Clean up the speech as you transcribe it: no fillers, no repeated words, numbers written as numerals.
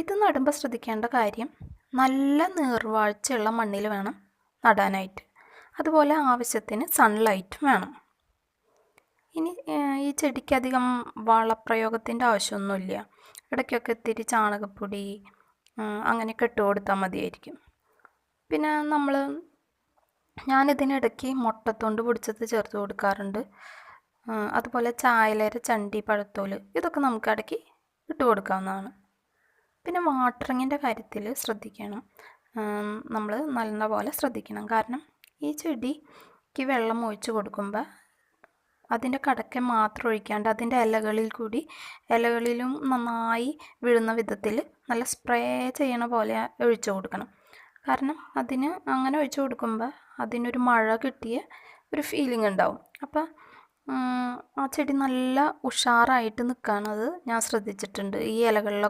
ഇത് നടുമ്പോൾ ശ്രദ്ധിക്കേണ്ട കാര്യം നല്ല നീർവാഴ്ചയുള്ള മണ്ണിൽ വേണം നടാനായിട്ട്. അതുപോലെ ആവശ്യത്തിന് സൺലൈറ്റും വേണം. ഇനി ഈ ചെടിക്ക് അധികം വളപ്രയോഗത്തിൻ്റെ ആവശ്യമൊന്നുമില്ല. ഇടയ്ക്കൊക്കെ ഇത്തിരി ചാണകപ്പൊടി അങ്ങനെയൊക്കെ ഇട്ട് കൊടുത്താൽ മതിയായിരിക്കും. പിന്നെ ഞാനിതിനിടയ്ക്ക് മുട്ടത്തൊണ്ട് പൊടിച്ചത് ചേർത്ത് കൊടുക്കാറുണ്ട്. അതുപോലെ ചായലര ചണ്ടി പഴത്തോല് ഇതൊക്കെ നമുക്ക് ഇടയ്ക്ക് ഇട്ട് കൊടുക്കാവുന്നതാണ്. പിന്നെ വാട്ടറിങ്ങിൻ്റെ കാര്യത്തിൽ ശ്രദ്ധിക്കണം. നമ്മൾ നല്ല പോലെ ശ്രദ്ധിക്കണം. കാരണം ഈ ചെടിക്ക് വെള്ളം ഒഴിച്ച് കൊടുക്കുമ്പോൾ അതിൻ്റെ കടയ്ക്ക് മാത്രം ഒഴിക്കാണ്ട് അതിൻ്റെ ഇലകളിലും നന്നായി വീഴുന്ന വിധത്തിൽ നല്ല സ്പ്രേ ചെയ്യണ പോലെ ഒഴിച്ചു കൊടുക്കണം. കാരണം അതിന് അങ്ങനെ ഒഴിച്ചു കൊടുക്കുമ്പോൾ അതിനൊരു മഴ കിട്ടിയ ഒരു ഫീലിംഗ് ഉണ്ടാവും. അപ്പോൾ ആ ചെടി നല്ല ഉഷാറായിട്ട് നിൽക്കുന്നത് ഞാൻ ശ്രദ്ധിച്ചിട്ടുണ്ട്. ഈ ഇലകളിലൊക്കെ